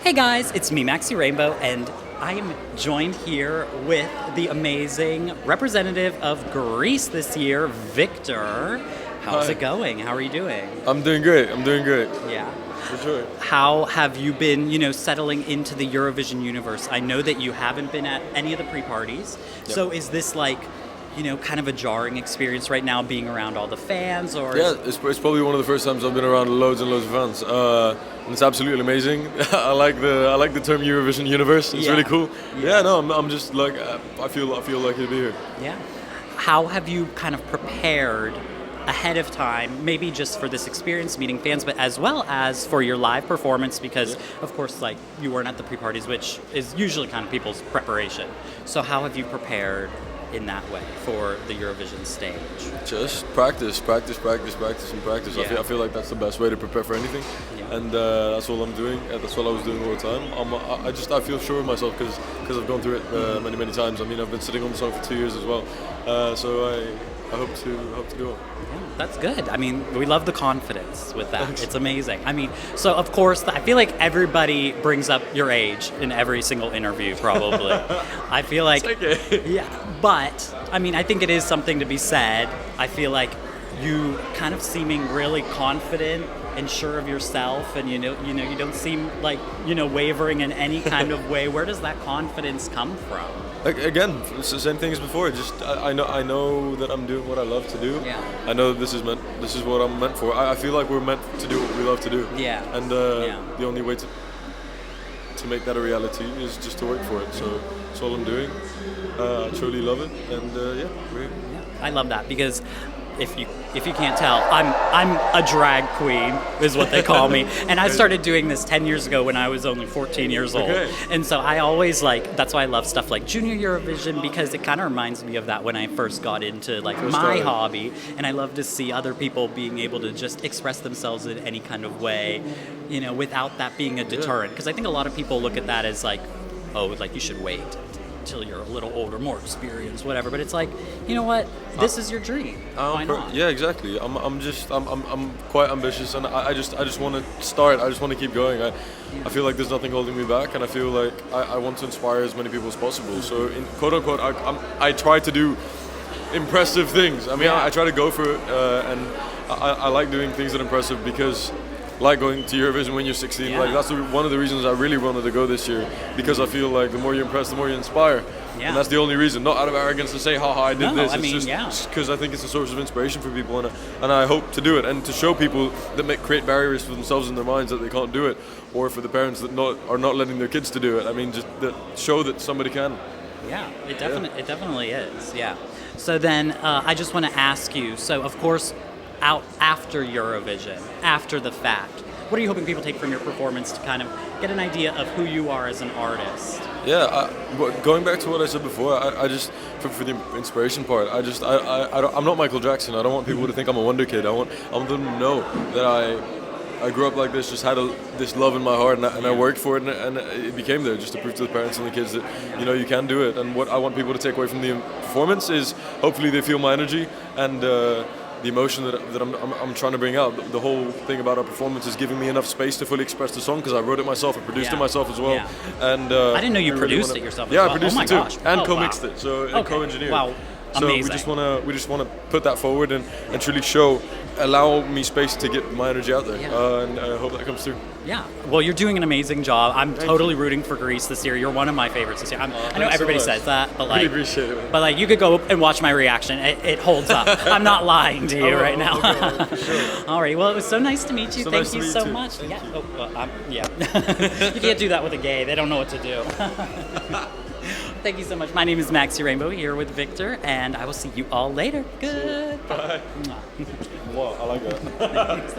Hey guys, it's me, Maxxy Rainbow, and I am joined here with the amazing representative of Greece this year, Victor. How's Hi. it going? How are you doing? I'm doing great. Yeah. For sure. How have you been, settling into the Eurovision universe? I know that you haven't been at any of the pre-parties. Yep. So is this like, kind of a jarring experience right now being around all the fans or Yeah, it's probably one of the first times I've been around loads and loads of fans. And it's absolutely amazing. I like the term Eurovision universe. It's Yeah. really cool. Yeah. Yeah, no, I'm just like I feel lucky to be here. Yeah. How have you kind of prepared ahead of time, maybe just for this experience meeting fans, but as well as for your live performance? Because, of course, like you weren't at the pre-parties, which is usually kind of people's preparation. So how have you prepared in that way for the Eurovision stage? Just practice, and practice. Yeah. I feel like that's the best way to prepare for anything, Yeah. and that's all I'm doing. That's what I was doing all the time. I feel sure of myself because I've gone through it many times. I mean, I've been sitting on the song for 2 years as well, so I hope to do it. Yeah, that's good. I mean, we love the confidence with that. Thanks. It's amazing. I mean, so of course, I feel like everybody brings up your age in every single interview, probably. I feel like, It's okay. yeah, but I mean, I think it is something to be said. I feel like you kind of seeming really confident and sure of yourself, and you don't seem like wavering in any kind of way. Where does that confidence come from? Again, it's the same thing as before. Just I know that I'm doing what I love to do. Yeah. I know that this is what I'm meant for. I feel like we're meant to do what we love to do. Yeah. And Yeah. the only way to make that a reality is just to work for it. So that's all I'm doing. I truly love it, and yeah, we're here. I love that because if you can't tell, I'm a drag queen is what they call me, and I started doing this 10 years ago when I was only 14 years old. Okay. And so I always that's why I love stuff like Junior Eurovision, because it kind of reminds me of that when I first got into my started. hobby, and I love to see other people being able to just express themselves in any kind of way, without that being a deterrent. Because I think a lot of people look at that as like, oh, like you should wait until you're a little older, more experienced, whatever. But it's like, you know what? This is your dream. Why not? Yeah, exactly. I'm quite ambitious, and I just want to start. I just want to keep going. I feel like there's nothing holding me back, and I feel like I want to inspire as many people as possible. So, in quote unquote, I try to do impressive things. I mean, Yeah. I try to go for it, and I like doing things that are impressive because. Like going to Eurovision when you're 16, Yeah. like that's one of the reasons I really wanted to go this year, because I feel like the more you impress, the more you inspire, Yeah. and that's the only reason. Not out of arrogance to say, "Haha, I did No, this." I It's mean, just yeah. because I think it's a source of inspiration for people, and I hope to do it, and to show people that create barriers for themselves in their minds that they can't do it, or for the parents that are not letting their kids to do it. I mean, just that show that somebody can. Yeah, it definitely is. Yeah. So then I just want to ask you. So of course, out after Eurovision, after the fact, what are you hoping people take from your performance to kind of get an idea of who you are as an artist? Yeah, going back to what I said before, I just for the inspiration part, I'm not Michael Jackson. I don't want people to think I'm a wonder kid. I want them to know that I grew up like this, just had this love in my heart, and I worked for it, and it became there, just to prove to the parents and the kids that you can do it. And what I want people to take away from the performance is hopefully they feel my energy and the emotion that I'm trying to bring out. The whole thing about our performance is giving me enough space to fully express the song, because I wrote it myself, I produced it myself as well. Yeah. And I didn't know you I really produced wanna- it yourself. Yeah, as I well. produced Oh my it too, gosh. and Oh, co-mixed wow. it, so and Okay. co-engineered. Wow. So Amazing. we just wanna put that forward and truly allow me space to get my energy out there, Yeah. and I hope that comes through. Yeah, well, you're doing an amazing job. I'm totally rooting for Greece this year. You're one of my favorites this year. I know thanks everybody so much. says that, but Really appreciate it, man. but like you could go and watch my reaction. It holds up. I'm not lying to you Oh, right now. okay, for sure. All right. Well, it was so nice to meet you. So Thank nice to you meet so you too. much. Thank Yeah. you. Oh, well, yeah. You can't do that with a gay. They don't know what to do. Thank you so much. My name is Maxxy Rainbow, here with Victor, and I will see you all later. Goodbye. Wow, I like that.